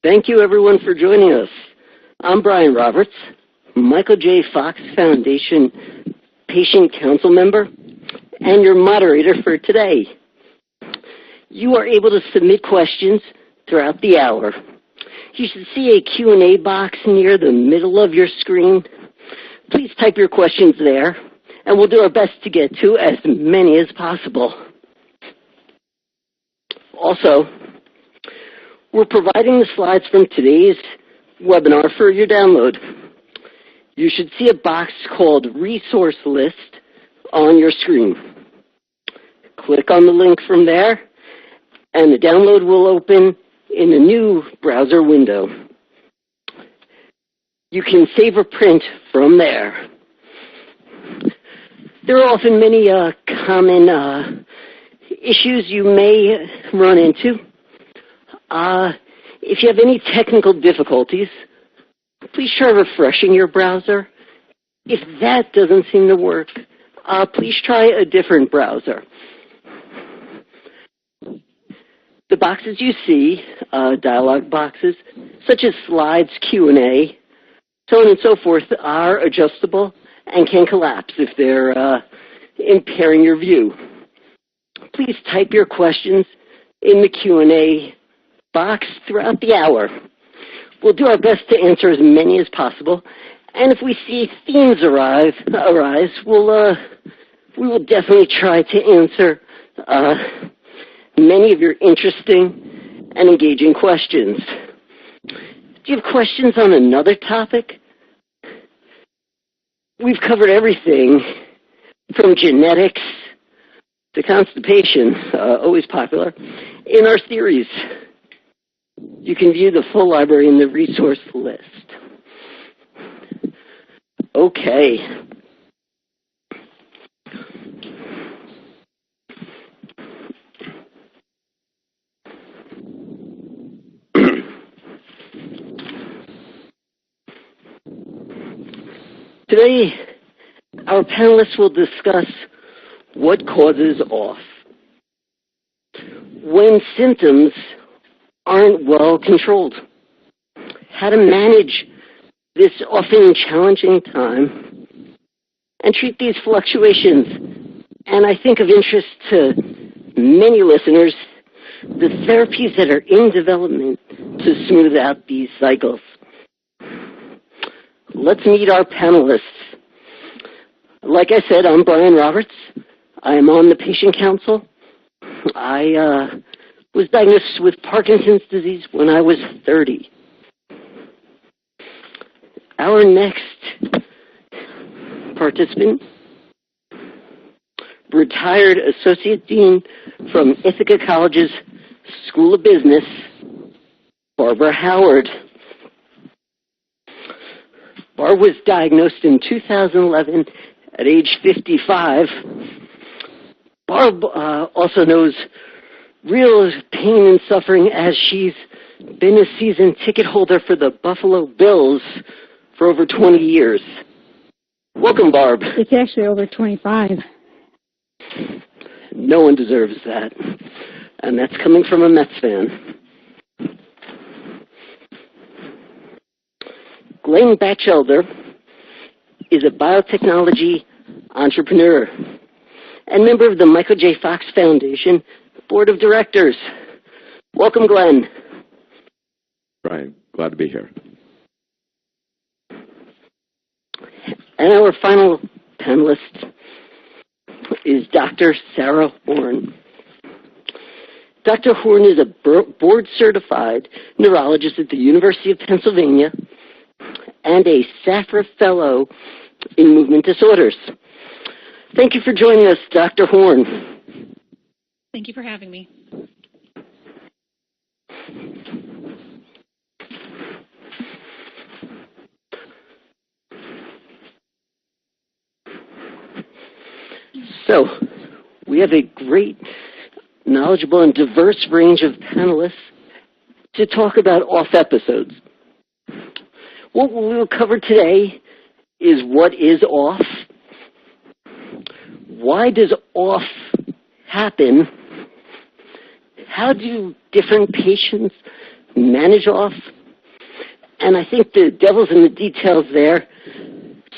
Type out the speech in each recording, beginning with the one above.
Thank you, everyone, for joining us. I'm Brian Roberts, Michael J. Fox Foundation Patient Council member, and your moderator for today. You are able to submit questions throughout the hour. You should see a Q&A box near the middle of your screen. Please type your questions there, and we'll do our best to get to as many as possible. Also, we're providing the slides from today's webinar for your download. You should see a box called Resource List on your screen. Click on the link from there, and the download will open in a new browser window. You can save or print from there. There are often many common issues you may run into. If you have any technical difficulties, please try refreshing your browser. If that doesn't seem to work, please try a different browser. The boxes you see, dialog boxes, such as slides, Q&A, so on and so forth, are adjustable and can collapse if they're impairing your view. Please type your questions in the Q&A box throughout the hour. We'll do our best to answer as many as possible, and if we see themes arise, we will definitely try to answer many of your interesting and engaging questions. Do you have questions on another topic? We've covered everything from genetics to constipation, always popular, in our series. You can view the full library in the resource list. Okay. Today, our panelists will discuss what causes OFF. When symptoms aren't well controlled, how to manage this often challenging time and treat these fluctuations. And I think of interest to many listeners, the therapies that are in development to smooth out these cycles. Let's meet our panelists. Like I said, I'm Brian Roberts. I am on the Patient Council. I was diagnosed with Parkinson's disease when I was 30. Our next participant, retired Associate Dean from Ithaca College's School of Business, Barbara Howard. Barb was diagnosed in 2011 at age 55. Barb also knows real pain and suffering as she's been a season ticket holder for the Buffalo Bills for over 20 years. Welcome, Barb. It's actually over 25. No one deserves that. And that's coming from a Mets fan. Glenn Batchelder is a biotechnology entrepreneur and member of the Michael J. Fox Foundation Board of Directors. Welcome, Glenn. Brian, glad to be here. And our final panelist is Dr. Sarah Horn. Dr. Horn is a board-certified neurologist at the University of Pennsylvania and a SAFRA Fellow in Movement Disorders. Thank you for joining us, Dr. Horn. Thank you for having me. So, we have a great, knowledgeable, and diverse range of panelists to talk about OFF episodes. What we will cover today is what is OFF, why does OFF happen, how do different patients manage OFF, And I think the devil's in the details there.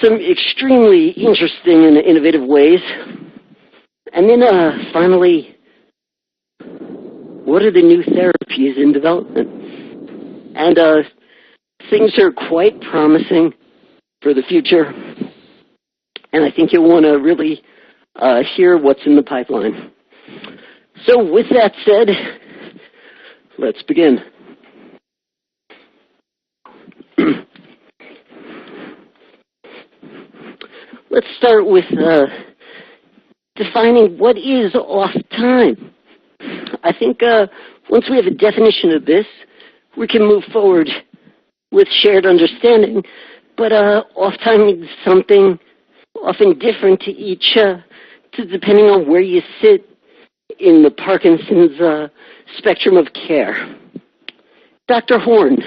Some extremely interesting and innovative ways. And then finally, what are the new therapies in development? And things are quite promising for the future. And I think you'll want to really hear what's in the pipeline. So with that said, let's begin. Let's start with defining what is off time. I think once we have a definition of this, we can move forward with shared understanding. But off time means something often different to each, depending on where you sit in the Parkinson's spectrum of care. Dr. Horn,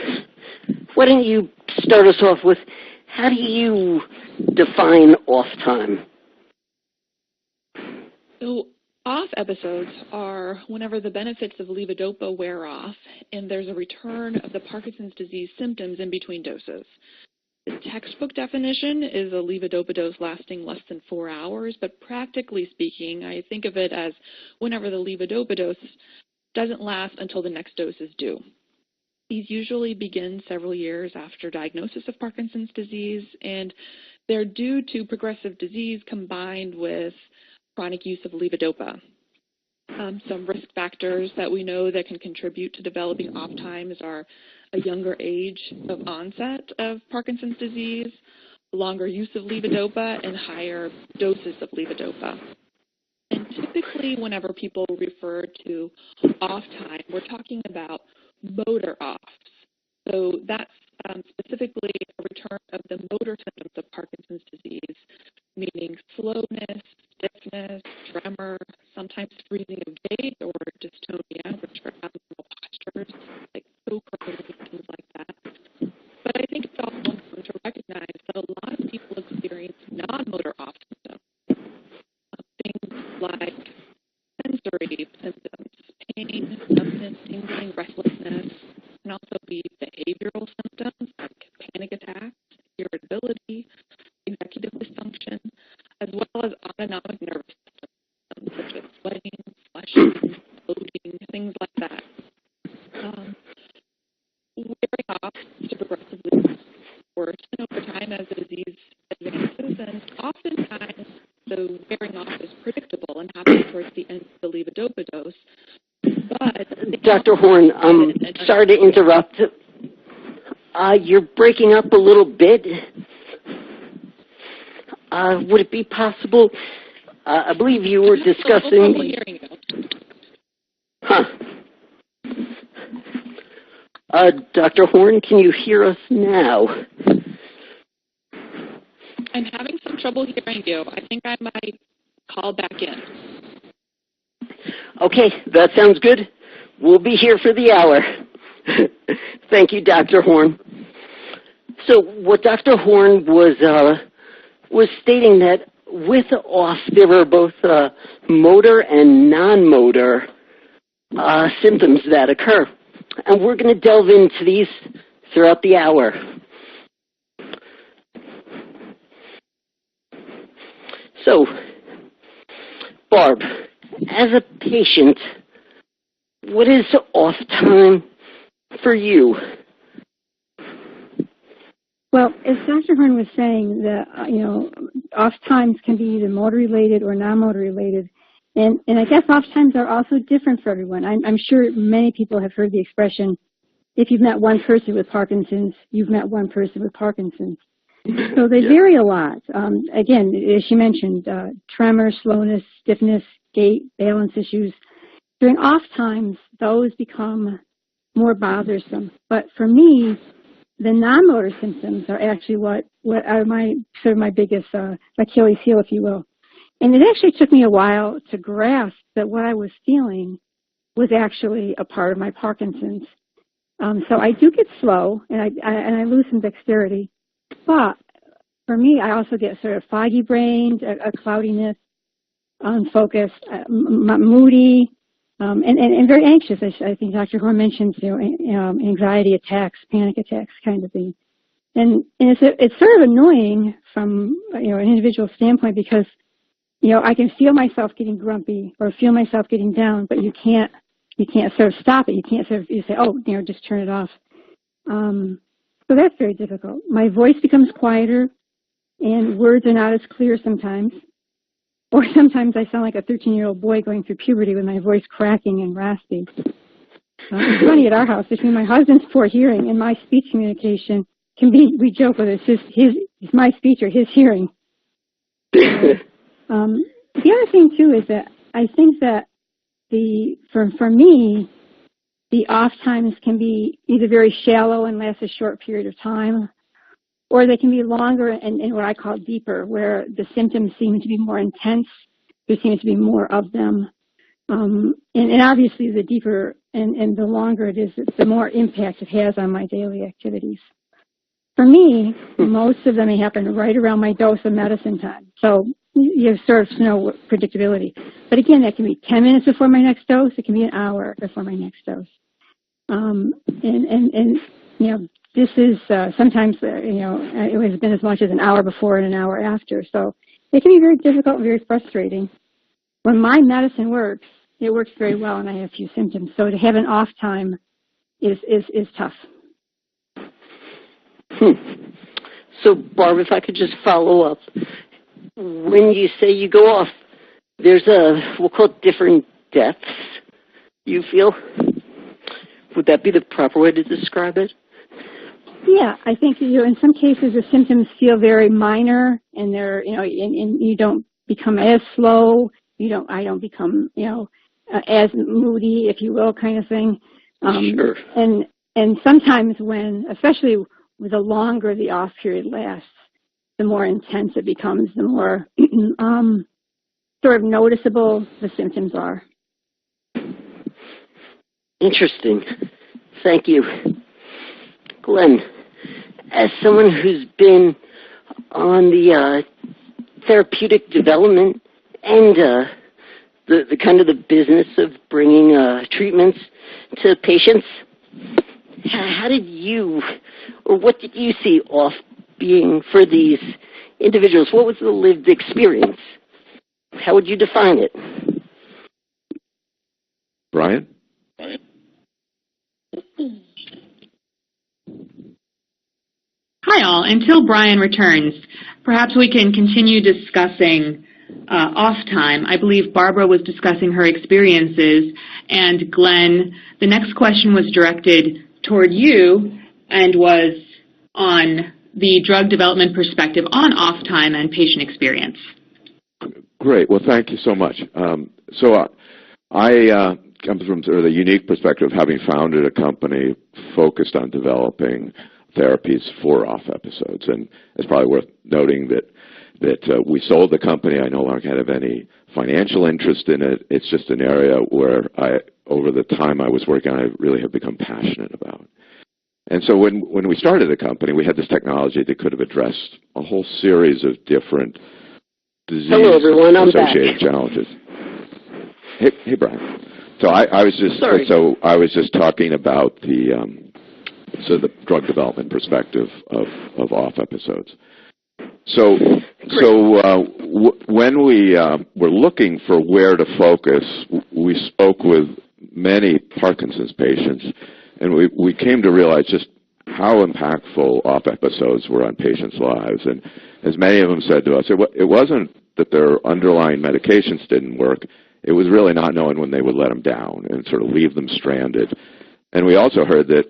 why don't you start us off with, how do you define off time? So off episodes are whenever the benefits of levodopa wear off and there's a return of the Parkinson's disease symptoms in between doses. The textbook definition is a levodopa dose lasting less than 4 hours, but practically speaking, I think of it as whenever the levodopa dose doesn't last until the next dose is due. These usually begin several years after diagnosis of Parkinson's disease, and they're due to progressive disease combined with chronic use of levodopa. Some risk factors that we know that can contribute to developing off times are a younger age of onset of Parkinson's disease, longer use of levodopa, and higher doses of levodopa. And typically, whenever people refer to off time, we're talking about motor offs. So that's specifically a return of the motor symptoms of Parkinson's disease, meaning slowness, stiffness, tremor, sometimes freezing of gait or dystonia, which are abnormal postures, like toe curling, things like that. But I think it's also important to recognize that a lot of people experience non-motor off symptoms, things like sensory symptoms, pain, numbness, tingling, restlessness, can also be behavioral symptoms like panic attacks, irritability, executive dysfunction, as well as autonomic nervous systems such as sweating, flushing, bloating, things like that. Wearing off to progressively worsen over time as the disease advances, and oftentimes the wearing off is predictable and happens towards the end of the levodopa dose. But Dr. Horn, sorry to interrupt. You're breaking up a little bit. Would it be possible? I believe you were discussing. Huh. Dr. Horn, can you hear us now? I'm having some trouble hearing you. I think I might call back in. Okay, that sounds good. We'll be here for the hour. Thank you, Dr. Horn. So what Dr. Horn was stating that with OFF, there were both motor and non-motor symptoms that occur. And we're going to delve into these throughout the hour. So, Barb, as a patient, what is off time for you? Well, as Dr. Horn was saying, that off times can be either motor related or non-motor related, and I guess off times are also different for everyone. I'm sure many people have heard the expression, if you've met one person with Parkinson's, you've met one person with Parkinson's. So they vary a lot. Again, as she mentioned, tremor, slowness, stiffness, gait, balance issues. During off times, those become more bothersome. But for me, the non-motor symptoms are actually what are my biggest Achilles heel, if you will. And it actually took me a while to grasp that what I was feeling was actually a part of my Parkinson's. So I do get slow, and I lose some dexterity. But for me, I also get sort of foggy brained, a cloudiness, unfocused, moody, and very anxious. I think Dr. Horn mentions, anxiety attacks, panic attacks, kind of thing. And it's sort of annoying from, an individual standpoint because, I can feel myself getting grumpy or feel myself getting down, but you can't sort of stop it. You can't you say, oh, just turn it off. So that's very difficult. My voice becomes quieter and words are not as clear sometimes. Or sometimes I sound like a 13-year-old boy going through puberty with my voice cracking and raspy. It's funny at our house, between my husband's poor hearing and my speech communication, we joke whether it's my speech or his hearing. The other thing, too, is that I think that for me, the off times can be either very shallow and last a short period of time, or they can be longer and what I call deeper, where the symptoms seem to be more intense. There seems to be more of them. And obviously, the deeper and the longer it is, the more impact it has on my daily activities. For me, most of them may happen right around my dose of medicine time. So you sort of know predictability. But again, that can be 10 minutes before my next dose. It can be an hour before my next dose. This is sometimes, it has been as much as an hour before and an hour after. So it can be very difficult and very frustrating. When my medicine works, it works very well and I have few symptoms. So to have an off time is tough. So, Barbara, if I could just follow up. When you say you go off, there's we'll call it different depths, you feel? Would that be the proper way to describe it? Yeah, I think in some cases the symptoms feel very minor, and they're and you don't become as slow. I don't become as moody, if you will, kind of thing. Sure. And sometimes especially the longer the off period lasts, the more intense it becomes, the more sort of noticeable the symptoms are. Interesting. Thank you. Glenn, as someone who's been on the therapeutic development and the kind of the business of bringing treatments to patients, how did you, or what did you see off being for these individuals? What was the lived experience? How would you define it? Brian? Hi, all. Until Brian returns, perhaps we can continue discussing off time. I believe Barbara was discussing her experiences, and Glenn, the next question was directed toward you and was on the drug development perspective on off time and patient experience. Great. Well, thank you so much. I come from sort of the unique perspective of having founded a company focused on developing therapies for off episodes. And it's probably worth noting that we sold the company. I no longer have any financial interest in it. It's just an area where over the time I was working on it, I really have become passionate about. And so when we started the company, we had this technology that could have addressed a whole series of different disease-associated challenges. Hey, Brian. So I was just talking about the drug development perspective of off episodes. When we were looking for where to focus, we spoke with many Parkinson's patients, and we came to realize just how impactful off episodes were on patients' lives. And as many of them said to us, it wasn't that their underlying medications didn't work. It was really not knowing when they would let them down and sort of leave them stranded. And we also heard that,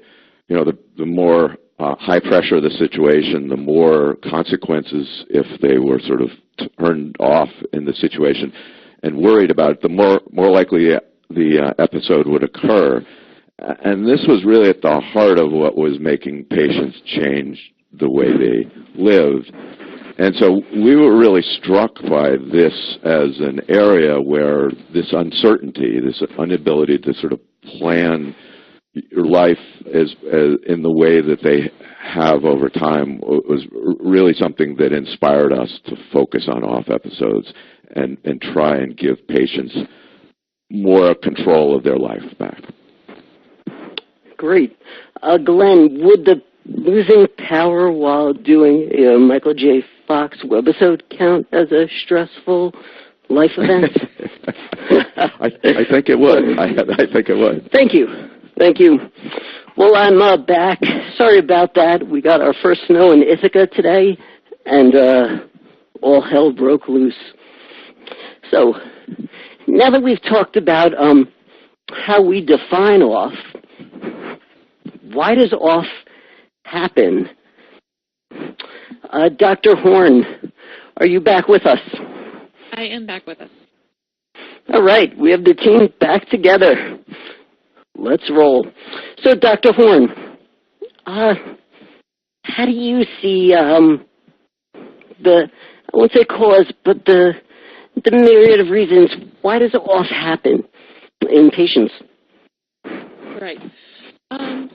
the more high pressure the situation, the more consequences if they were sort of turned off in the situation and worried about it, the more likely the episode would occur. And this was really at the heart of what was making patients change the way they lived. And so we were really struck by this as an area where this uncertainty, this inability to sort of plan your life as in the way that they have over time was really something that inspired us to focus on off episodes and try and give patients more control of their life back. Great. Glenn, would the losing power while doing a Michael J. Fox webisode count as a stressful life event? I think it would. I think it would. Thank you. Thank you. Well, I'm back. Sorry about that. We got our first snow in Ithaca today, and all hell broke loose. So now that we've talked about how we define off, why does off happen? Dr. Horn, are you back with us? I am back with us. All right, we have the team back together. Let's roll. So, Dr. Horn, how do you see the, I won't say cause, but the myriad of reasons, why does off happen in patients? Right.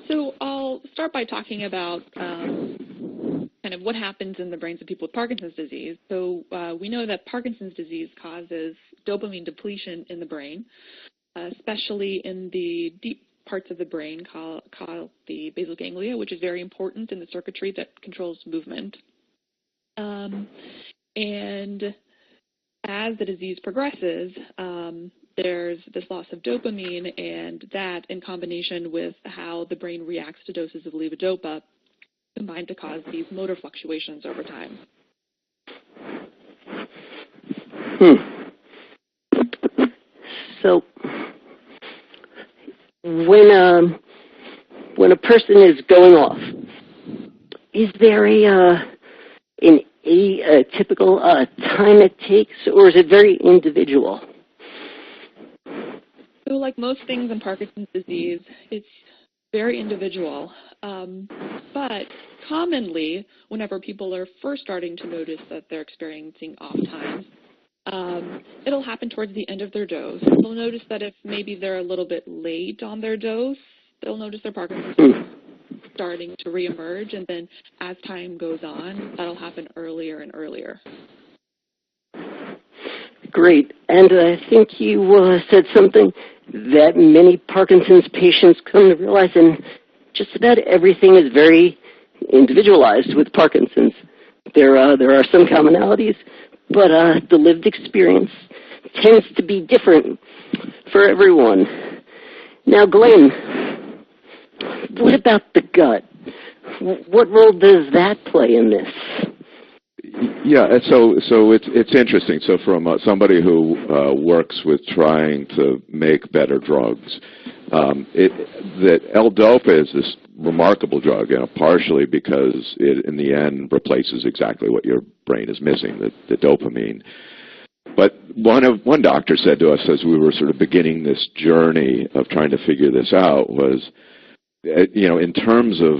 So I'll start by talking about kind of what happens in the brains of people with Parkinson's disease. So we know that Parkinson's disease causes dopamine depletion in the brain, especially in the deep parts of the brain called the basal ganglia, which is very important in the circuitry that controls movement. And as the disease progresses, there's this loss of dopamine, and that in combination with how the brain reacts to doses of levodopa combine to cause these motor fluctuations over time. So when a person is going off, is there a typical time it takes, or is it very individual? So like most things in Parkinson's disease, it's very individual. But commonly, whenever people are first starting to notice that they're experiencing off times, it'll happen towards the end of their dose. They'll notice that if maybe they're a little bit late on their dose, they'll notice their Parkinson's starting to reemerge, and then as time goes on, that'll happen earlier and earlier. Great. And I think you said something that many Parkinson's patients come to realize, and just about everything is very individualized with Parkinson's. There are some commonalities, but the lived experience tends to be different for everyone. Now, Glenn, what about the gut? What role does that play in this? Yeah, so it's interesting. So from somebody who works with trying to make better drugs, that L-DOPA is this remarkable drug, partially because it, in the end, replaces exactly what your brain is missing, the dopamine. But one doctor said to us as we were sort of beginning this journey of trying to figure this out was, in terms of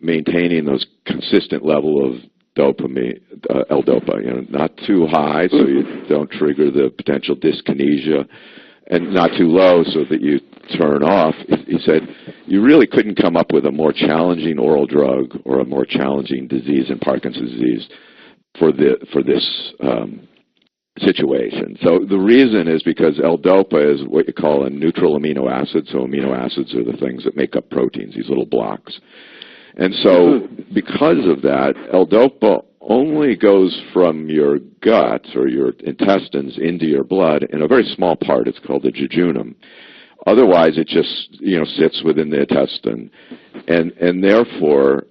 maintaining those consistent level of dopamine, L-DOPA, not too high so you don't trigger the potential dyskinesia, and not too low so that you turn off. He said, you really couldn't come up with a more challenging oral drug or a more challenging disease in Parkinson's disease for this situation. So the reason is because L-DOPA is what you call a neutral amino acid. So amino acids are the things that make up proteins, these little blocks. And so because of that, L-DOPA only goes from your gut or your intestines into your blood in a very small part. It's called the jejunum. Otherwise, it just sits within the intestine, and therefore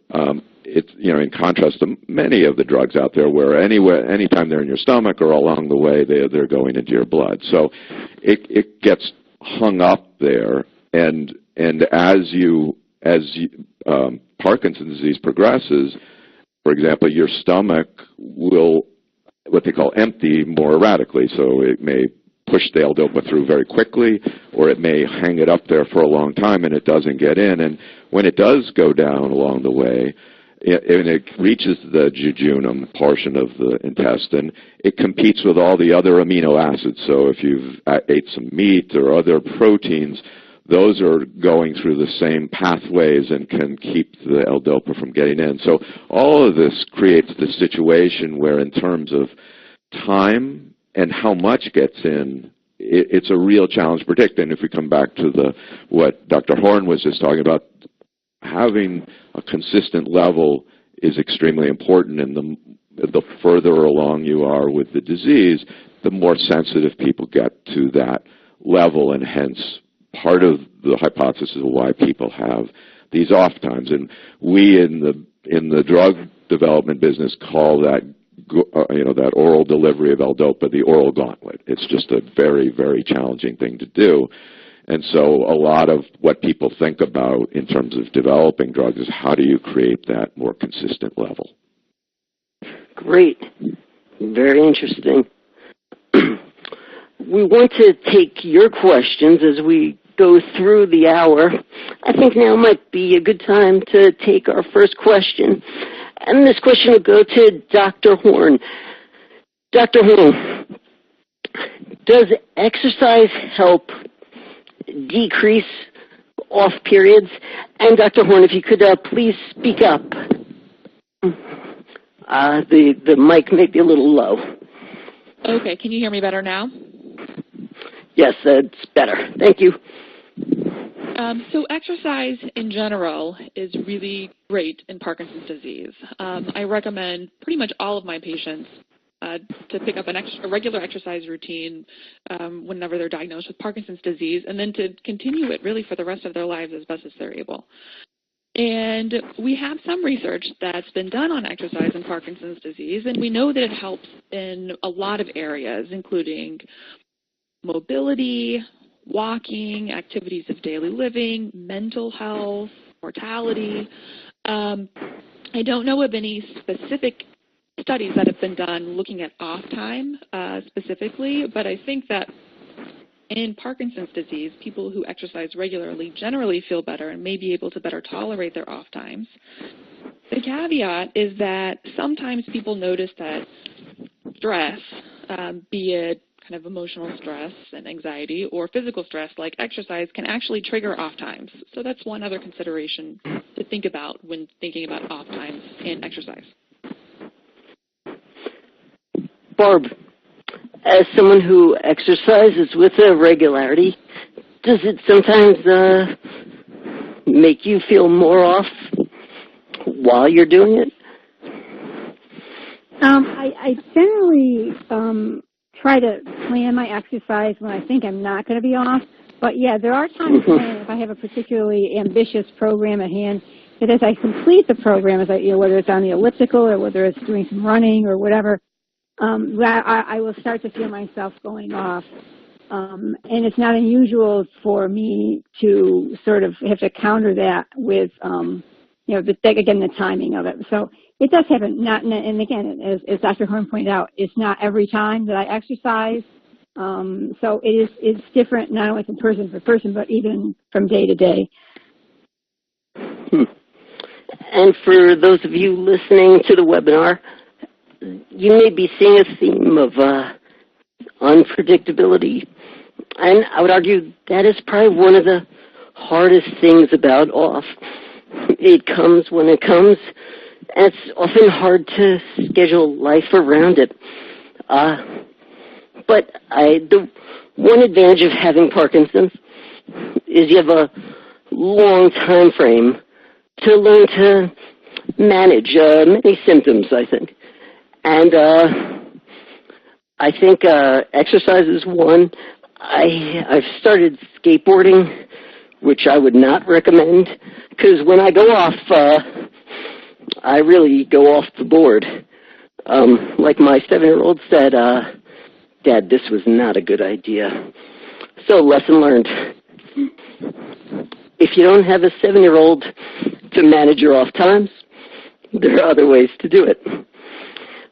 it's in contrast to many of the drugs out there, where anytime they're in your stomach or along the way, they're going into your blood. So it gets hung up there, and as Parkinson's disease progresses, for example, your stomach will, what they call, empty more erratically. So it may push the L-DOPA through very quickly, or it may hang it up there for a long time and it doesn't get in. And when it does go down along the way, and it reaches the jejunum portion of the intestine, it competes with all the other amino acids. So if you've ate some meat or other proteins, those are going through the same pathways and can keep the L-DOPA from getting in. So all of this creates the situation where, in terms of time and how much gets in, it's a real challenge to predict. And if we come back to what Dr. Horn was just talking about, having a consistent level is extremely important, and the further along you are with the disease, the more sensitive people get to that level, and hence part of the hypothesis of why people have these off times. And we in the drug development business call that that oral delivery of L-DOPA the oral gauntlet. It's just a very, very challenging thing to do. And so a lot of what people think about in terms of developing drugs is how do you create that more consistent level. Great. Very interesting. We want to take your questions as we go through the hour. I think now might be a good time to take our first question. And this question will go to Dr. Horn. Dr. Horn, does exercise help decrease off periods? And Dr. Horn, if you could please speak up. The mic may be a little low. Okay, can you hear me better now? Yes, it's better. Thank you. So exercise in general is really great in Parkinson's disease. I recommend pretty much all of my patients to pick up a regular exercise routine whenever they're diagnosed with Parkinson's disease, and then to continue it really for the rest of their lives as best as they're able. And we have some research that's been done on exercise in Parkinson's disease, and we know that it helps in a lot of areas, including mobility, walking, activities of daily living, mental health, mortality. I don't know of any specific studies that have been done looking at off time specifically, but I think that in Parkinson's disease, people who exercise regularly generally feel better and may be able to better tolerate their off times. The caveat is that sometimes people notice that stress, be it kind of emotional stress and anxiety or physical stress like exercise, can actually trigger off times. So that's one other consideration to think about when thinking about off times in exercise. Barb, as someone who exercises with a regularity, does it sometimes make you feel more off while you're doing it? I generally try to plan my exercise when I think I'm not going to be off. But, yeah, there are times when if I have a particularly ambitious program at hand, that as I complete the program, whether it's on the elliptical or whether it's doing some running or whatever, I will start to feel myself going off. And it's not unusual for me to sort of have to counter that with, the timing of it. So it does happen. And again, as Dr. Horn pointed out, it's not every time that I exercise. So it's different not only from person to person, but even from day to day. And for those of you listening to the webinar, you may be seeing a theme of unpredictability. And I would argue that is probably one of the hardest things about off. It comes when it comes, and it's often hard to schedule life around it. But the one advantage of having Parkinson's is you have a long time frame to learn to manage many symptoms, I think. And I think exercise is one. I've started skateboarding, which I would not recommend, because when I go off, I really go off the board. Like my 7-year-old said, Dad, this was not a good idea. So lesson learned. If you don't have a 7-year-old to manage your off times, there are other ways to do it.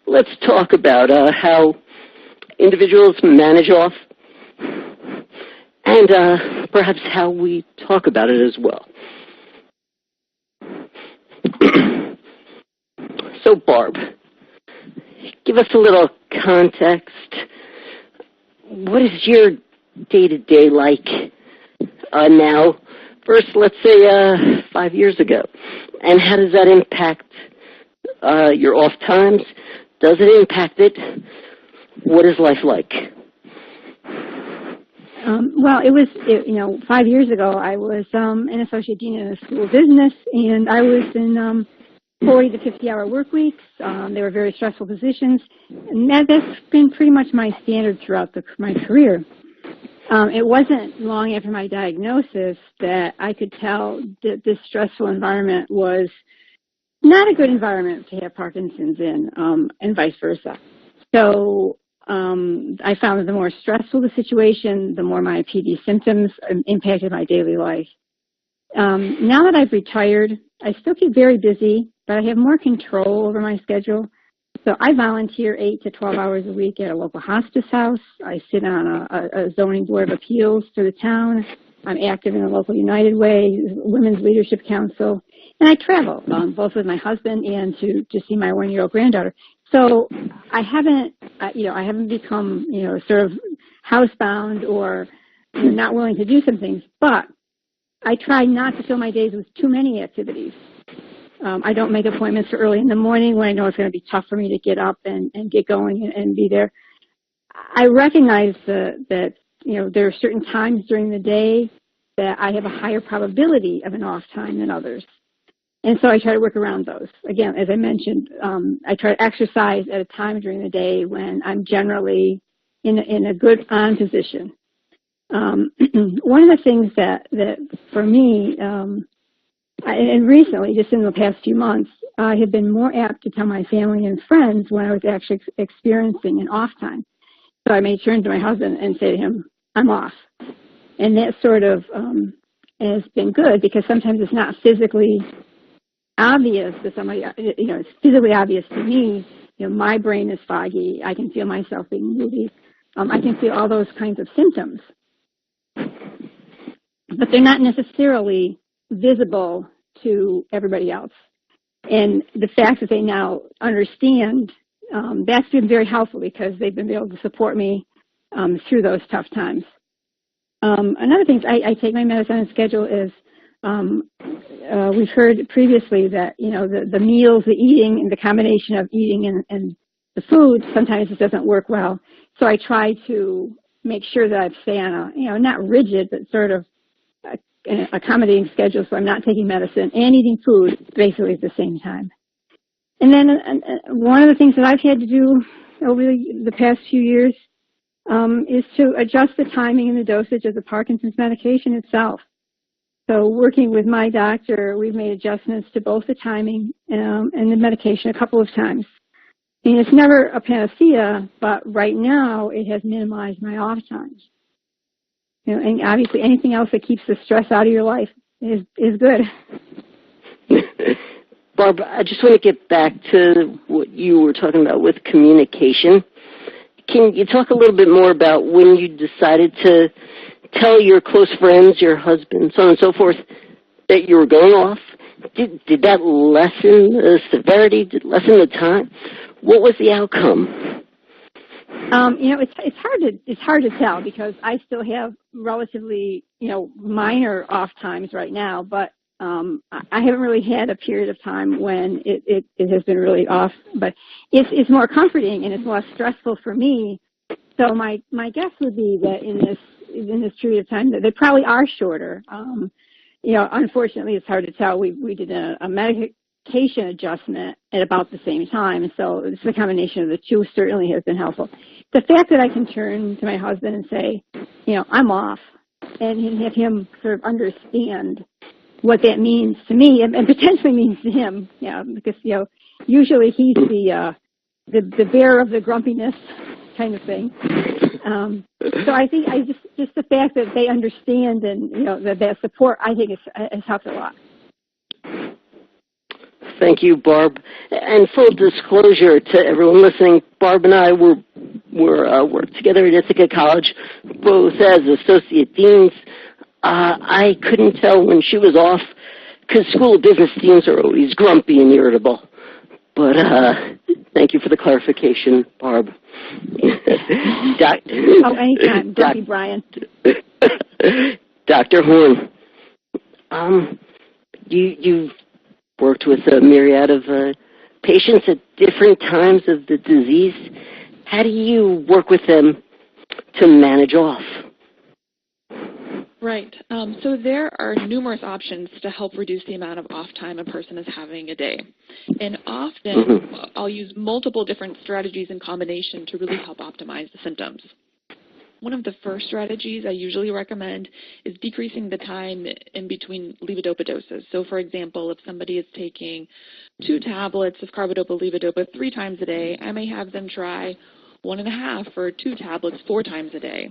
Let's talk about how individuals manage off and perhaps how we talk about it as well. So, Barb, give us a little context. What is your day-to-day like now versus, let's say, 5 years ago? And how does that impact your off times? Does it impact it? What is life like? Well, it was, 5 years ago, I was an associate dean in a school of business, and I was in 40 to 50-hour work weeks. They were very stressful positions, and that's been pretty much my standard throughout my career. It wasn't long after my diagnosis that I could tell that this stressful environment was not a good environment to have Parkinson's in, and vice versa. So I found that the more stressful the situation, the more my PD symptoms impacted my daily life. Now that I've retired, I still keep very busy, but I have more control over my schedule. So I volunteer 8 to 12 hours a week at a local hospice house. I sit on a zoning board of appeals for the town. I'm active in the local United Way, Women's Leadership Council, and I travel, both with my husband and to see my 1-year-old granddaughter. So I haven't become, sort of housebound or not willing to do some things, but I try not to fill my days with too many activities. I don't make appointments for early in the morning when I know it's going to be tough for me to get up and get going and be there. I recognize that there are certain times during the day that I have a higher probability of an off time than others. And so I try to work around those. Again, as I mentioned, I try to exercise at a time during the day when I'm generally in a good on position. One of the things that for me, and recently, just in the past few months, I have been more apt to tell my family and friends when I was actually experiencing an off time. So I may turn to my husband and say to him, I'm off. And that sort of has been good because sometimes it's not physically obvious to somebody, it's physically obvious to me. My brain is foggy. I can feel myself being moody. I can feel all those kinds of symptoms. But they're not necessarily visible to everybody else. And the fact that they now understand, that's been very helpful because they've been able to support me through those tough times. Another thing, I take my medicine on schedule is, we've heard previously that, the meals, the eating, and the combination of eating and the food, sometimes it doesn't work well. So I try to make sure that I stay on a, not rigid, but sort of accommodating schedule, so I'm not taking medicine and eating food basically at the same time. And then one of the things that I've had to do over the past few years is to adjust the timing and the dosage of the Parkinson's medication itself. So working with my doctor, we've made adjustments to both the timing and the medication a couple of times. I mean, it's never a panacea, but right now it has minimized my off times. And obviously anything else that keeps the stress out of your life is good. Barb, I just want to get back to what you were talking about with communication. Can you talk a little bit more about when you decided to tell your close friends, your husband, so on and so forth, that you were going off? Did that lessen the severity? Did it lessen the time? What was the outcome? It's hard to tell because I still have relatively, minor off times right now, but I haven't really had a period of time when it has been really off. But it's more comforting and it's less stressful for me. So my guess would be that in this period of time that they probably are shorter. Unfortunately, it's hard to tell. We did a medication adjustment at about the same time, and so it's a combination of the two certainly has been helpful. The fact that I can turn to my husband and say, I'm off, and have him sort of understand what that means to me and potentially means to him, because usually he's the bearer of the grumpiness kind of thing. So I think just the fact that they understand and that support, I think has helped a lot. Thank you, Barb. And full disclosure to everyone listening, Barb and I worked together at Ithaca College, both as associate deans. I couldn't tell when she was off because school of business deans are always grumpy and irritable. But thank you for the clarification, Barb. Anytime. Thank you, Brian. Dr. Horn, you've worked with a myriad of patients at different times of the disease. How do you work with them to manage off? Right. So there are numerous options to help reduce the amount of off time a person is having a day. And often I'll use multiple different strategies in combination to really help optimize the symptoms. One of the first strategies I usually recommend is decreasing the time in between levodopa doses. So for example, if somebody is taking 2 tablets of carbidopa-levodopa 3 times a day, I may have them try 1.5 or 2 tablets 4 times a day.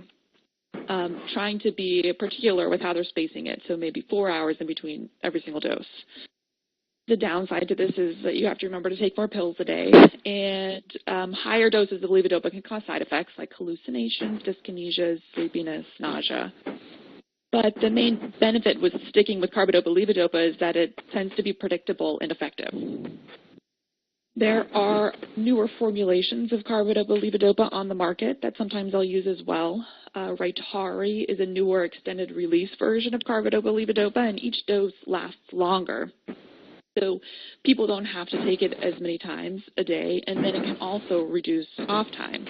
Trying to be particular with how they're spacing it, so maybe 4 hours in between every single dose. The downside to this is that you have to remember to take more pills a day, and higher doses of levodopa can cause side effects like hallucinations, dyskinesias, sleepiness, nausea. But the main benefit with sticking with carbidopa-levodopa is that it tends to be predictable and effective. There are newer formulations of carbidopa-levodopa on the market that sometimes I'll use as well. Rytary is a newer extended release version of carbidopa-levodopa, and each dose lasts longer. So people don't have to take it as many times a day, and then it can also reduce off time.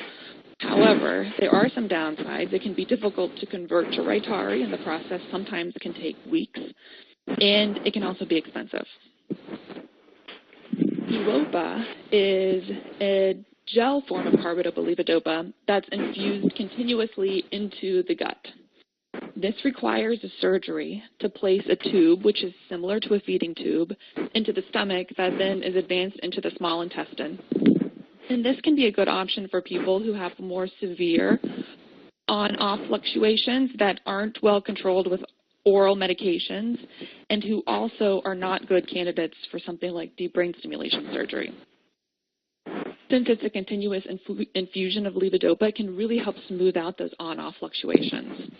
However, there are some downsides. It can be difficult to convert to Rytary, and the process sometimes can take weeks, and it can also be expensive. Duopa is a gel form of carbidopa-levodopa that's infused continuously into the gut. This requires a surgery to place a tube, which is similar to a feeding tube, into the stomach that then is advanced into the small intestine. And this can be a good option for people who have more severe on-off fluctuations that aren't well controlled with oral medications, and who also are not good candidates for something like deep brain stimulation surgery. Since it's a continuous infusion of levodopa, it can really help smooth out those on-off fluctuations.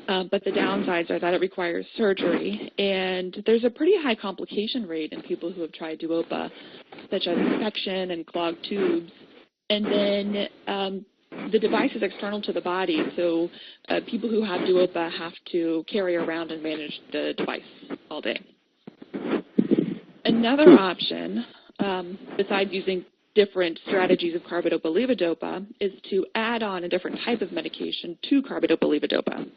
But the downsides are that it requires surgery, and there's a pretty high complication rate in people who have tried Duopa, such as infection and clogged tubes. And then the device is external to the body, so people who have Duopa have to carry around and manage the device all day. Another option, besides using different strategies of carbidopa-levodopa, is to add on a different type of medication to carbidopa-levodopa.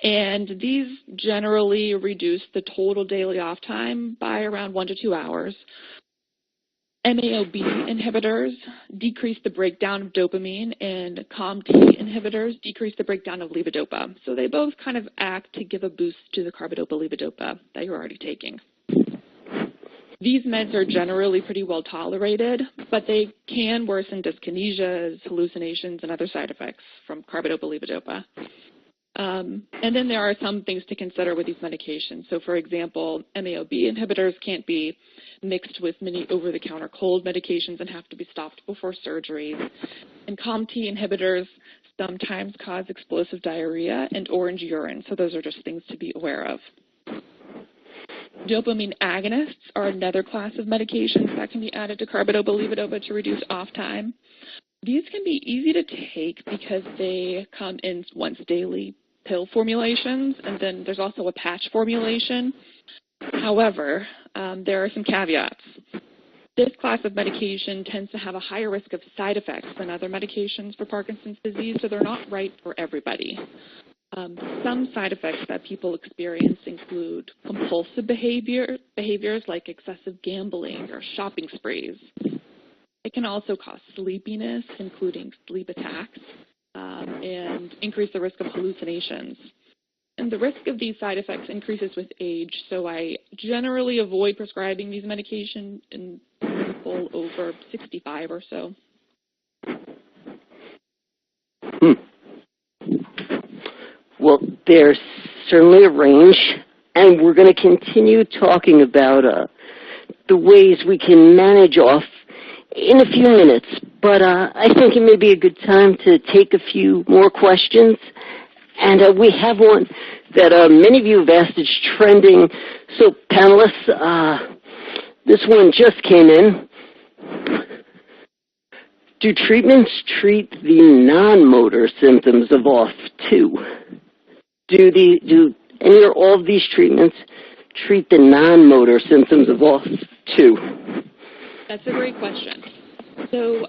And these generally reduce the total daily off time by around 1 to 2 hours. MAO-B inhibitors decrease the breakdown of dopamine, and COMT inhibitors decrease the breakdown of levodopa. So they both kind of act to give a boost to the carbidopa-levodopa that you're already taking. These meds are generally pretty well tolerated, but they can worsen dyskinesias, hallucinations, and other side effects from carbidopa-levodopa. And then there are some things to consider with these medications. So, for example, MAO-B inhibitors can't be mixed with many over-the-counter cold medications and have to be stopped before surgeries. And COMT inhibitors sometimes cause explosive diarrhea and orange urine, so those are just things to be aware of. Dopamine agonists are another class of medications that can be added to carbidopa-levodopa to reduce off time. These can be easy to take because they come in once daily pill formulations, and then there's also a patch formulation. However, there are some caveats. This class of medication tends to have a higher risk of side effects than other medications for Parkinson's disease, so they're not right for everybody. Some side effects that people experience include compulsive behaviors like excessive gambling or shopping sprees. It can also cause sleepiness, including sleep attacks, and increase the risk of hallucinations. And the risk of these side effects increases with age, so I generally avoid prescribing these medications in people over 65 or so. Well, there's certainly a range, and we're going to continue talking about the ways we can manage off in a few minutes, but I think it may be a good time to take a few more questions. And we have one that many of you have asked. It's trending. So, panelists, this one just came in. Do treatments treat the non-motor symptoms of OFF2? Do any or all of these treatments treat the non-motor symptoms of OFF2? That's a great question. So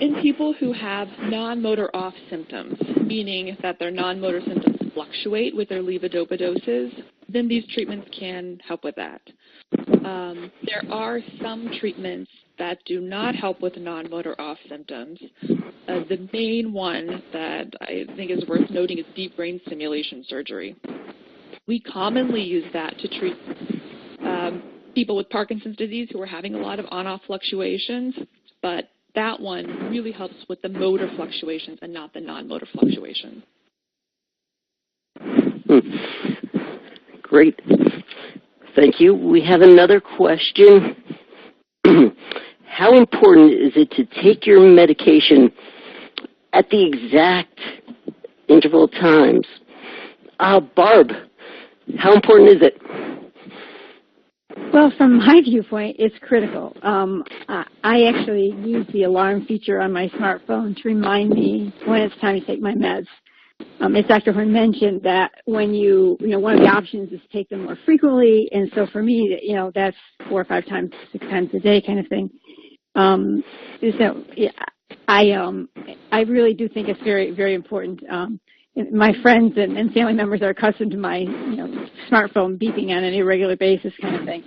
in people who have non-motor off symptoms, meaning that their non-motor symptoms fluctuate with their levodopa doses, then these treatments can help with that. There are some treatments that do not help with non-motor off symptoms. The main one that I think is worth noting is deep brain stimulation surgery. We commonly use that to treat people with Parkinson's disease who are having a lot of on-off fluctuations, but that one really helps with the motor fluctuations and not the non-motor fluctuations. Great. Thank you. We have another question. How important is it to take your medication at the exact interval times? Barb, how important is it? Well, from my viewpoint, it's critical. I actually use the alarm feature on my smartphone to remind me when it's time to take my meds. As Dr. Horn mentioned, that when one of the options is to take them more frequently, and so for me, that's 4 or 5 times, 6 times a day kind of thing. So yeah, I really do think it's very, very important. My friends and family members are accustomed to my smartphone beeping on an irregular basis kind of thing.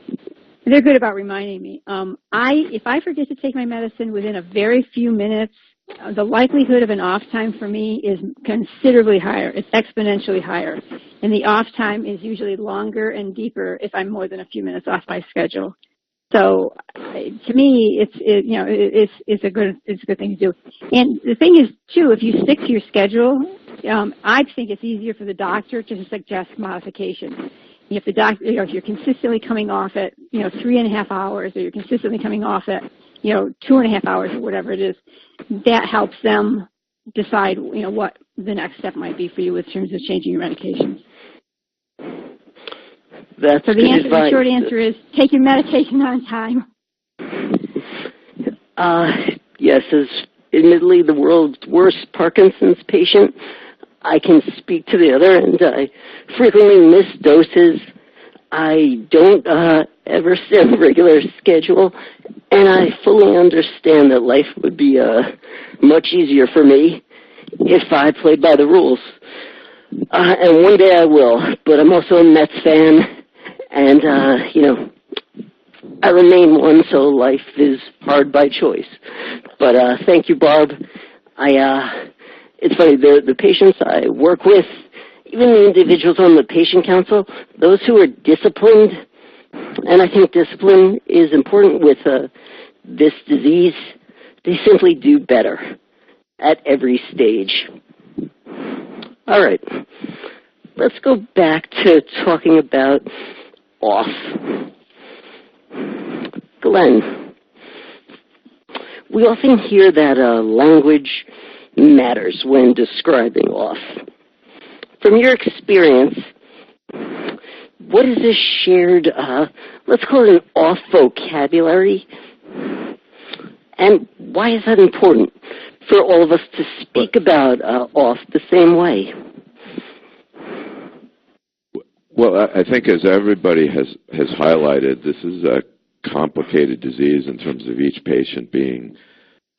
And they're good about reminding me. If I forget to take my medicine within a very few minutes, the likelihood of an off time for me is considerably higher. It's exponentially higher. And the off time is usually longer and deeper if I'm more than a few minutes off my schedule. So to me, it's a good thing to do. And the thing is, too, if you stick to your schedule, I think it's easier for the doctor to suggest modification. If the doctor, if you're consistently coming off at 3.5 hours, or you're consistently coming off at 2.5 hours, or whatever it is, that helps them decide what the next step might be for you in terms of changing your medications. That's so the short answer is take your medication on time. Yes, as admittedly the world's worst Parkinson's patient, I can speak to the other end. I frequently miss doses. I don't ever stay on a regular schedule, and I fully understand that life would be much easier for me if I played by the rules. And one day I will, but I'm also a Mets fan, and, I remain one, so life is hard by choice. But thank you, Barb. It's funny, the patients I work with, even the individuals on the patient council, those who are disciplined, and I think discipline is important with this disease, they simply do better at every stage. All right, let's go back to talking about off. Glenn, we often hear that language matters when describing off. From your experience, what is this shared, let's call it an off vocabulary, and why is that important for all of us to speak about off the same way? Well, I think as everybody has highlighted, this is a complicated disease in terms of each patient being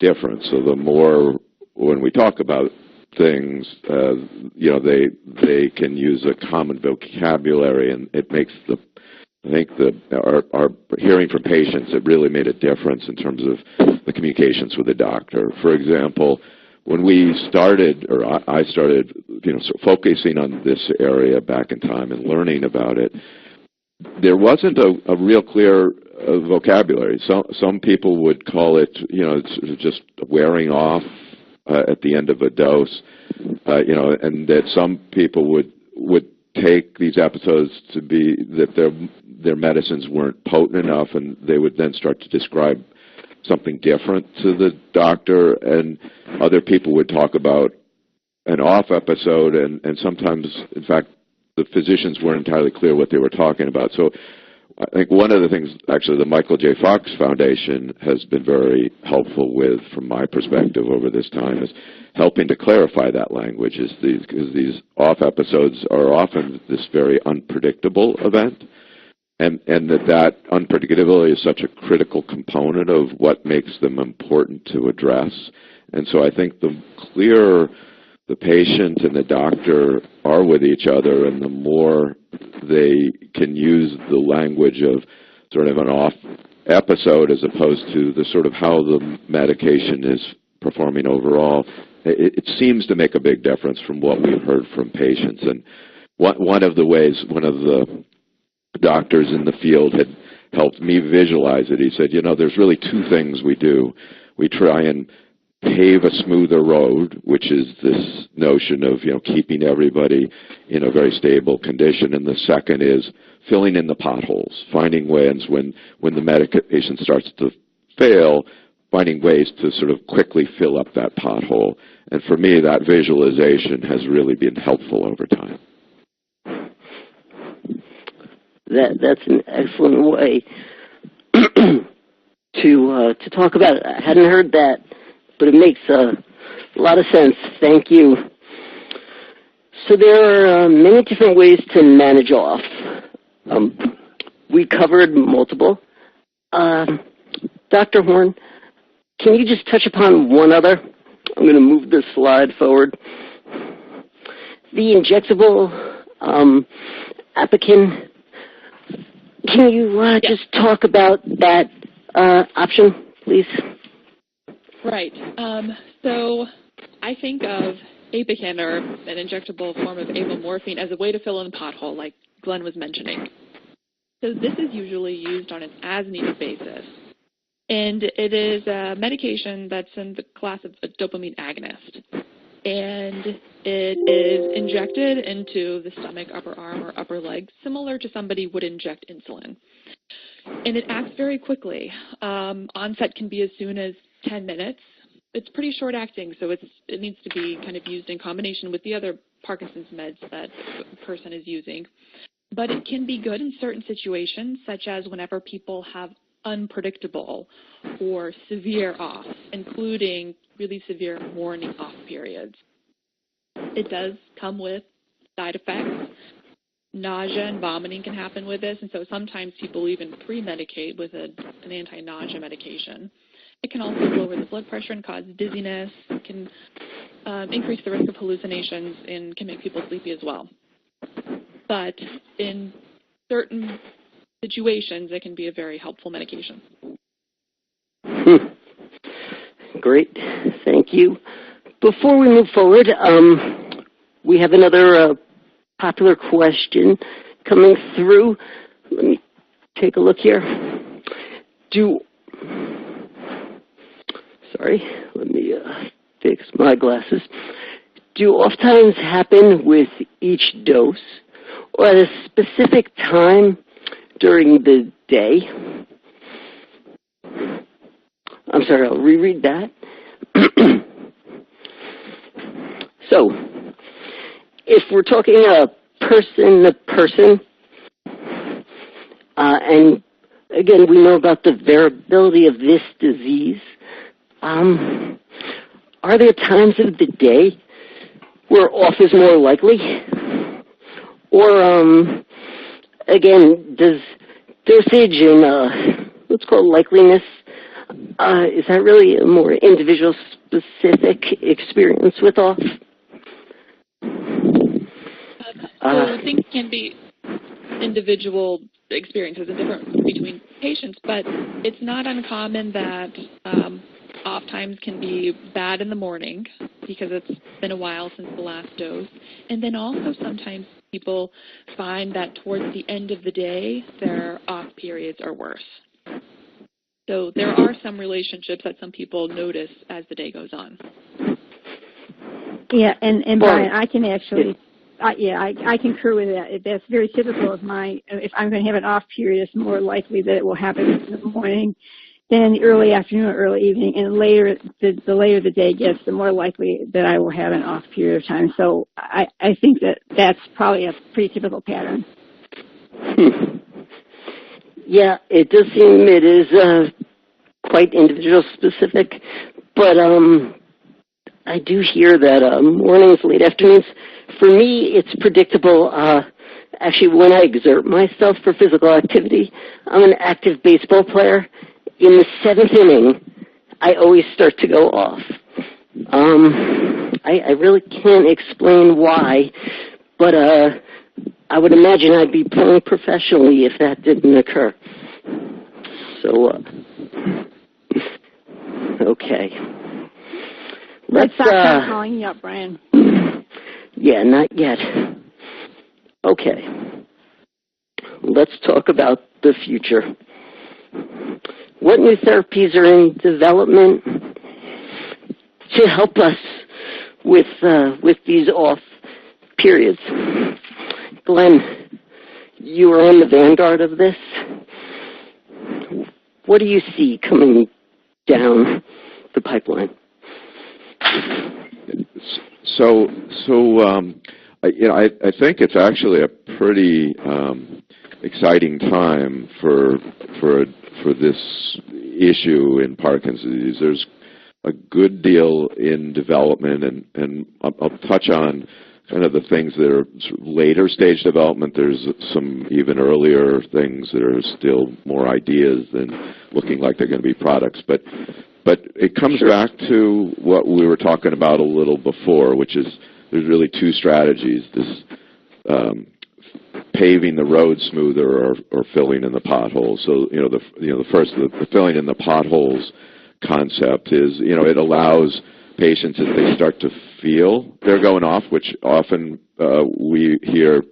different. So the more, when we talk about things, they can use a common vocabulary, and it makes our hearing from patients, it really made a difference in terms of the communications with the doctor. For example, when we started, or I started, focusing on this area back in time and learning about it, there wasn't a real clear vocabulary. Some people would call it, it's just wearing off at the end of a dose, and that some people would take these episodes to be that their medicines weren't potent enough, and they would then start to describe something different to the doctor, and other people would talk about an off episode, and sometimes, in fact, the physicians weren't entirely clear what they were talking about. So I think one of the things, actually, the Michael J. Fox Foundation has been very helpful with, from my perspective over this time, is helping to clarify that language, because these off episodes are often this very unpredictable event, and that unpredictability is such a critical component of what makes them important to address. And so I think the clearer the patient and the doctor are with each other, and the more they can use the language of sort of an off episode as opposed to the sort of how the medication is performing overall, it seems to make a big difference from what we've heard from patients. And one of the ways, one of the doctors in the field had helped me visualize it. He said, you know, there's really two things we do. We try and pave a smoother road, which is this notion of, you know, keeping everybody in a very stable condition. And the second is filling in the potholes, finding ways when the medication starts to fail, finding ways to sort of quickly fill up that pothole. And for me, that visualization has really been helpful over time. That's an excellent way to talk about it. I hadn't heard that, but it makes a lot of sense. Thank you. So there are many different ways to manage off. We covered multiple. Dr. Horn, can you just touch upon one other? I'm going to move this slide forward. The injectable Apokyn. Can you just talk about that option, please? Right. So I think of Apokyn, or an injectable form of apomorphine, as a way to fill in the pothole, like Glenn was mentioning. So this is usually used on an as-needed basis. And it is a medication that's in the class of a dopamine agonist. And it is injected into the stomach, upper arm, or upper leg, similar to somebody would inject insulin. And it acts very quickly. Onset can be as soon as 10 minutes. It's pretty short acting, so it needs to be kind of used in combination with the other Parkinson's meds that the person is using. But it can be good in certain situations, such as whenever people have unpredictable or severe off, including really severe morning off periods. It does come with side effects. Nausea and vomiting can happen with this, and so sometimes people even pre-medicate with an anti-nausea medication. It can also lower the blood pressure and cause dizziness. It can increase the risk of hallucinations and can make people sleepy as well. But in certain situations, it can be a very helpful medication. Great. Thank you. Before we move forward, we have another popular question coming through. Let me take a look here. Let me fix my glasses. Do off times happen with each dose or at a specific time during the day? I'm sorry, I'll reread that. So, if we're talking person to person, and again, we know about the variability of this disease, are there times of the day where off is more likely? Or, again, does dosage and what's called likeliness, is that really a more individual-specific experience with off? So things can be individual experiences and different between patients, but it's not uncommon that off times can be bad in the morning because it's been a while since the last dose. And then also sometimes people find that towards the end of the day, their off periods are worse. So there are some relationships that some people notice as the day goes on. Yeah, and Brian, I can actually, I concur with that. That's very typical of if I'm going to have an off period, it's more likely that it will happen in the morning than in the early afternoon or early evening. And later, the later the day gets, the more likely that I will have an off period of time. So I think that's probably a pretty typical pattern. Yeah, it does seem it is quite individual specific, but I do hear that mornings, late afternoons, for me, it's predictable. Actually, when I exert myself for physical activity, I'm an active baseball player. In the 7th inning, I always start to go off. I really can't explain why, but I would imagine I'd be playing professionally if that didn't occur. So, okay. Let's stop calling you up, Brian. Yeah, not yet. Okay. Let's talk about the future. What new therapies are in development to help us with these off periods? Glenn, you are on the vanguard of this. What do you see coming down the pipeline? I think it's actually a pretty exciting time for this issue in Parkinson's disease. There's a good deal in development, and I'll touch on kind of the things that are sort of later stage development. There's some even earlier things that are still more ideas than looking like they're going to be products. But it comes back to what we were talking about a little before, which is there's really two strategies: this paving the road smoother or filling in the potholes. So the filling in the potholes concept is it allows patients, as they start to feel they're going off, which often we hear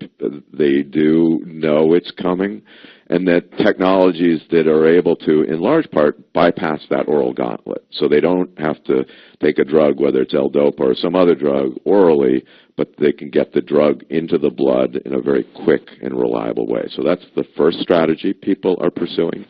they do know it's coming, and that technologies that are able to, in large part, bypass that oral gauntlet. So they don't have to take a drug, whether it's L-DOPA or some other drug, orally, but they can get the drug into the blood in a very quick and reliable way. So that's the first strategy people are pursuing.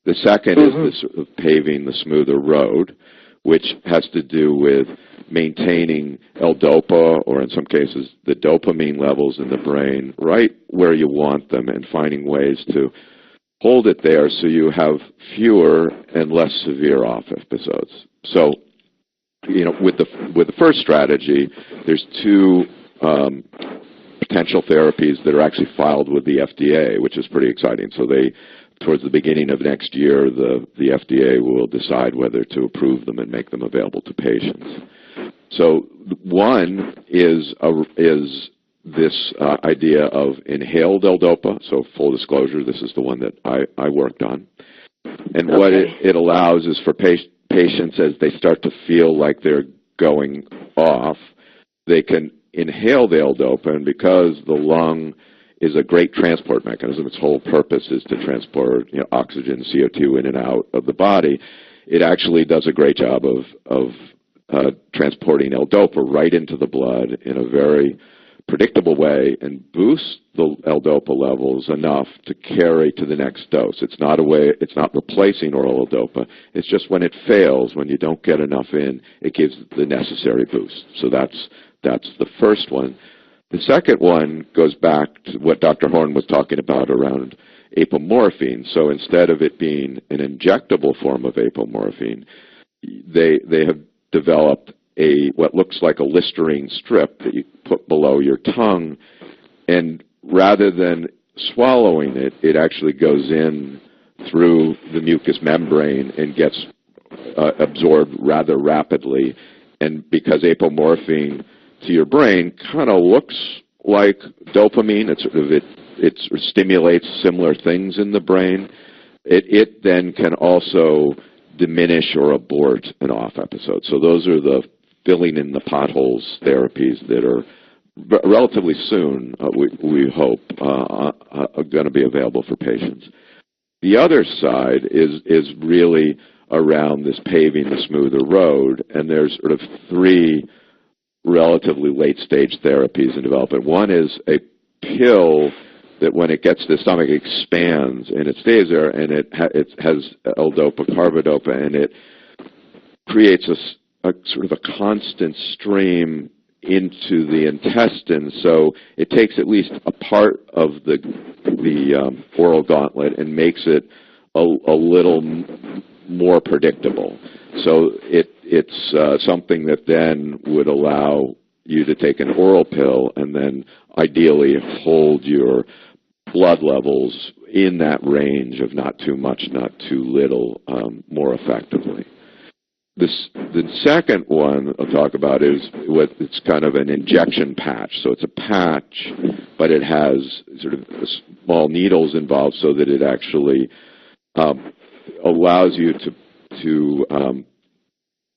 The second is this paving the smoother road, which has to do with maintaining L-DOPA, or in some cases the dopamine levels in the brain, right where you want them, and finding ways to hold it there so you have fewer and less severe off episodes. So, with the first strategy, there's two potential therapies that are actually filed with the FDA, which is pretty exciting. So towards the beginning of next year, the FDA will decide whether to approve them and make them available to patients. So one is this idea of inhaled L-DOPA. So full disclosure, this is the one that I worked on. And what it allows is for patients, as they start to feel like they're going off, they can inhale the L-DOPA, and because the lung is a great transport mechanism, its whole purpose is to transport oxygen, CO2 in and out of the body, it actually does a great job of transporting L-DOPA right into the blood in a very predictable way and boosts the L-DOPA levels enough to carry to the next dose. It's not replacing oral L-DOPA. It's just when it fails, when you don't get enough in, it gives the necessary boost. So that's the first one. The second one goes back to what Dr. Horn was talking about around apomorphine. So instead of it being an injectable form of apomorphine, they have developed what looks like a Listerine strip that you put below your tongue, and rather than swallowing it, it actually goes in through the mucous membrane and gets absorbed rather rapidly. And because apomorphine to your brain kind of looks like dopamine, it stimulates similar things in the brain, it then can also diminish or abort an off episode. So those are the filling in the potholes therapies that are relatively soon, we hope, are going to be available for patients. The other side is really around this paving the smoother road, and there's sort of three relatively late-stage therapies in development. One is a pill that when it gets to the stomach expands and it stays there, and it has L-DOPA, carbidopa, and it creates a sort of a constant stream into the intestine, so it takes at least a part of the oral gauntlet and makes it a little more predictable. So it's something that then would allow you to take an oral pill and then ideally hold your blood levels in that range of not too much, not too little, more effectively. the second one I'll talk about is it's kind of an injection patch. So it's a patch, but it has sort of small needles involved so that it actually allows you to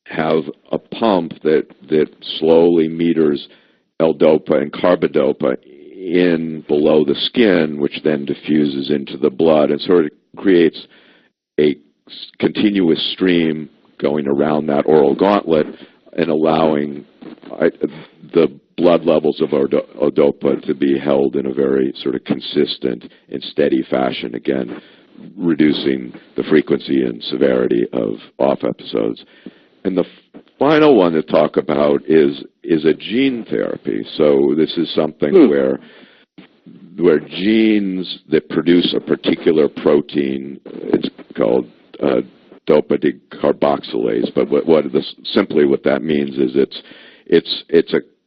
have a pump that slowly meters L-DOPA and carbidopa in below the skin, which then diffuses into the blood and sort of creates a continuous stream going around that oral gauntlet and allowing the blood levels of L-DOPA to be held in a very sort of consistent and steady fashion, again, reducing the frequency and severity of OFF episodes. And the final one to talk about is a gene therapy. So this is something where genes that produce a particular protein, it's called dopa decarboxylase, but simply what that means is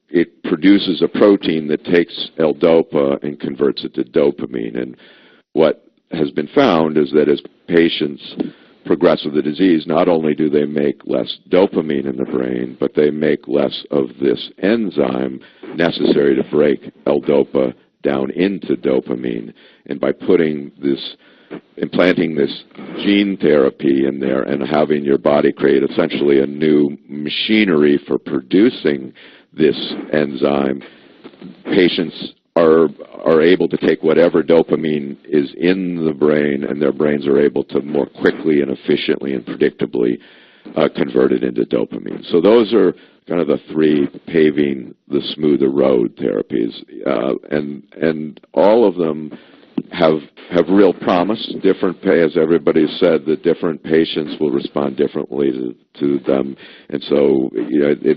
it produces a protein that takes L-DOPA and converts it to dopamine. And what has been found is that as patients progress with the disease, not only do they make less dopamine in the brain, but they make less of this enzyme necessary to break L-DOPA down into dopamine. And by implanting this gene therapy in there and having your body create essentially a new machinery for producing this enzyme, patients are able to take whatever dopamine is in the brain, and their brains are able to more quickly and efficiently and predictably convert it into dopamine. So those are kind of the three paving the smoother road therapies, and all of them have real promise. As everybody said, that different patients will respond differently to them, and so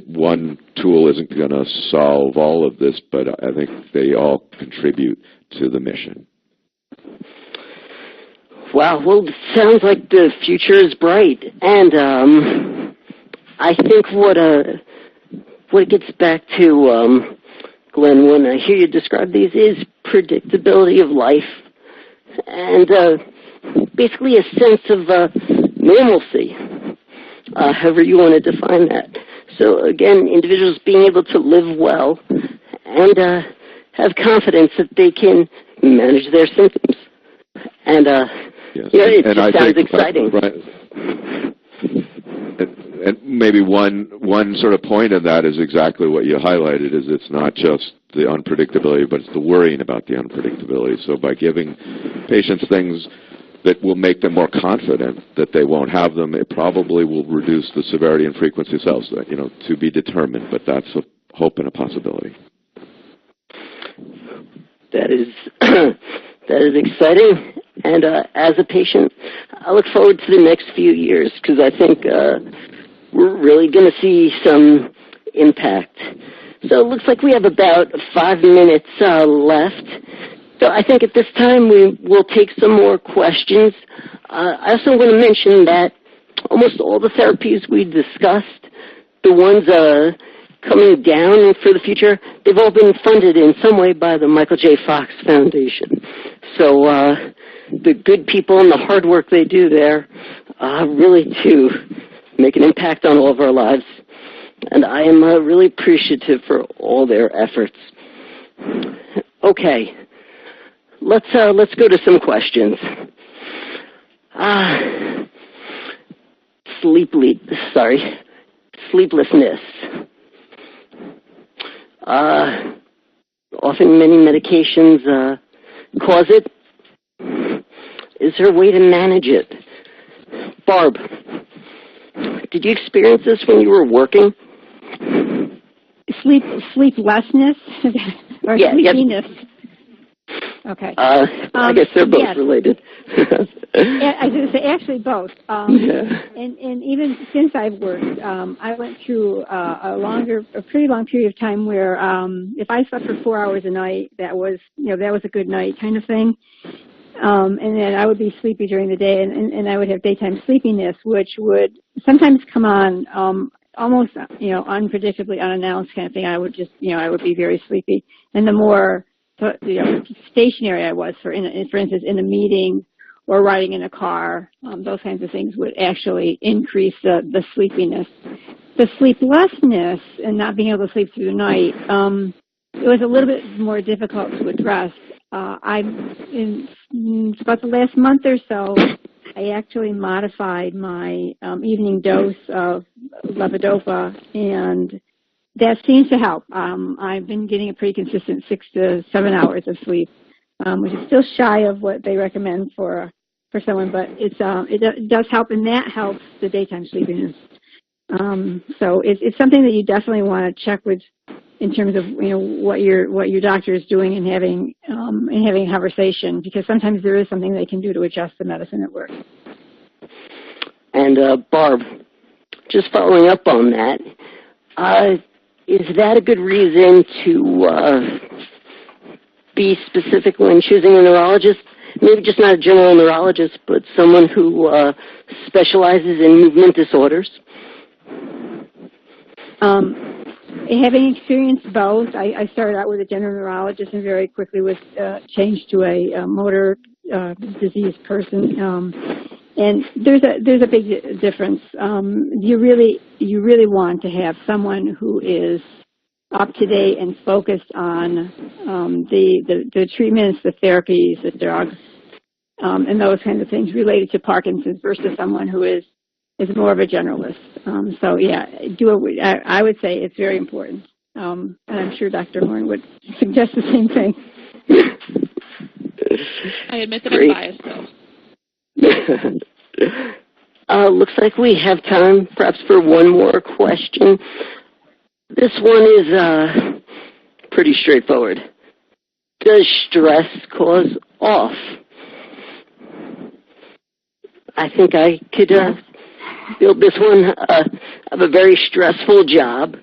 one tool isn't going to solve all of this, but I think they all contribute to the mission. Wow, well, it sounds like the future is bright, and I think what it gets back to, Glenn, when I hear you describe these, is predictability of life, and basically a sense of normalcy, however you want to define that. So again, individuals being able to live well and have confidence that they can manage their symptoms. And yes. it and just sounds exciting. Right. And maybe one sort of point of that is exactly what you highlighted, is it's not just the unpredictability, but it's the worrying about the unpredictability. So by giving patients things that will make them more confident that they won't have them, it probably will reduce the severity and frequency of cells, to be determined, but that's a hope and a possibility. That is exciting. And as a patient, I look forward to the next few years, because I think we're really going to see some impact. So it looks like we have about 5 minutes left. So I think at this time we will take some more questions. I also want to mention that almost all the therapies we discussed, the ones coming down for the future, they've all been funded in some way by the Michael J. Fox Foundation. So the good people and the hard work they do there really do make an impact on all of our lives. And I am really appreciative for all their efforts. Okay, let's go to some questions. Sleeplessness. Often many medications cause it. Is there a way to manage it? Barb, did you experience this when you were working? Sleeplessness or sleepiness? Yep. Okay. I guess they're both related. I was going to say actually both. And even since I've worked, I went through a pretty long period of time where if I slept for 4 hours a night, that was a good night kind of thing. And then I would be sleepy during the day, and I would have daytime sleepiness, which would sometimes come on almost unpredictably, unannounced kind of thing. I would just I would be very sleepy, and the more stationary I was, for instance, in a meeting or riding in a car. Those kinds of things would actually increase the sleepiness. The sleeplessness and not being able to sleep through the night, it was a little bit more difficult to address. In about the last month or so, I actually modified my evening dose of levodopa, and that seems to help. I've been getting a pretty consistent 6 to 7 hours of sleep, which is still shy of what they recommend for someone, but it does help, and that helps the daytime sleepiness. So it's something that you definitely want to check with in terms of what your doctor is doing and having a conversation, because sometimes there is something they can do to adjust the medicine that works. And Barb, just following up on that, is that a good reason to be specific when choosing a neurologist? Maybe just not a general neurologist, but someone who specializes in movement disorders? Having experienced both, I started out with a general neurologist and very quickly was changed to a motor disease person. And there's a big difference. You really want to have someone who is up to date and focused on the treatments, the therapies, the drugs, and those kinds of things related to Parkinson's versus someone who is more of a generalist. So yeah, I would say it's very important. And I'm sure Dr. Horn would suggest the same thing. I admit that I'm biased, though. Looks like we have time perhaps for one more question. This one is pretty straightforward. Does stress cause off? I think I could build this one. I have a very stressful job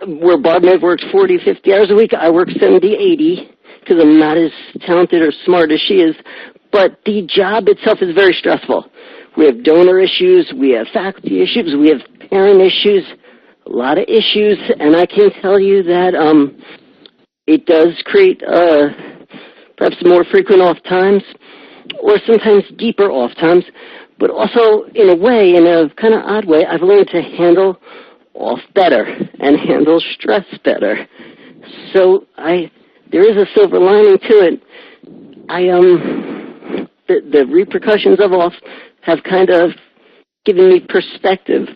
where Barb and I have worked 40, 50 hours a week. I work 70, 80 because I'm not as talented or smart as she is. But the job itself is very stressful. We have donor issues, we have faculty issues, we have parent issues, a lot of issues, and I can tell you that it does create perhaps more frequent off times or sometimes deeper off times, but also in a way, in a kind of odd way, I've learned to handle off better and handle stress better. So there is a silver lining to it. The repercussions of off have kind of given me perspective,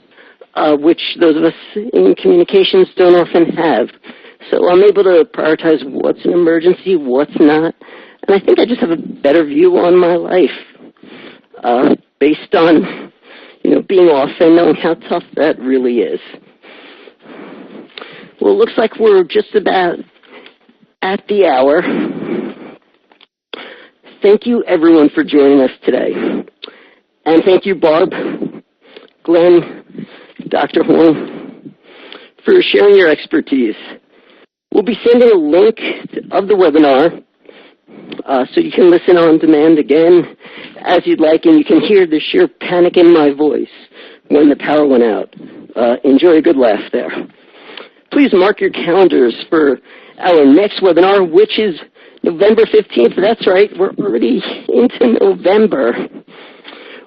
which those of us in communications don't often have. So I'm able to prioritize what's an emergency, what's not, and I think I just have a better view on my life based on, being off and knowing how tough that really is. Well, it looks like we're just about at the hour. Thank you, everyone, for joining us today. And thank you, Barb, Glenn, Dr. Horn, for sharing your expertise. We'll be sending a link of the webinar so you can listen on demand again as you'd like, and you can hear the sheer panic in my voice when the power went out. Enjoy a good laugh there. Please mark your calendars for our next webinar, which is November 15th. That's right, we're already into November.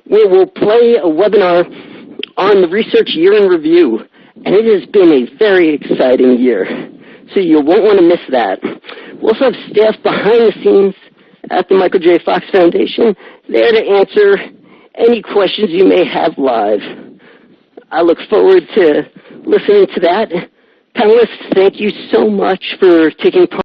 We will play a webinar on the research year in review, and it has been a very exciting year, so you won't want to miss that. We also have staff behind the scenes at the Michael J. Fox Foundation there to answer any questions you may have live. I look forward to listening to that. Panelists, thank you so much for taking part.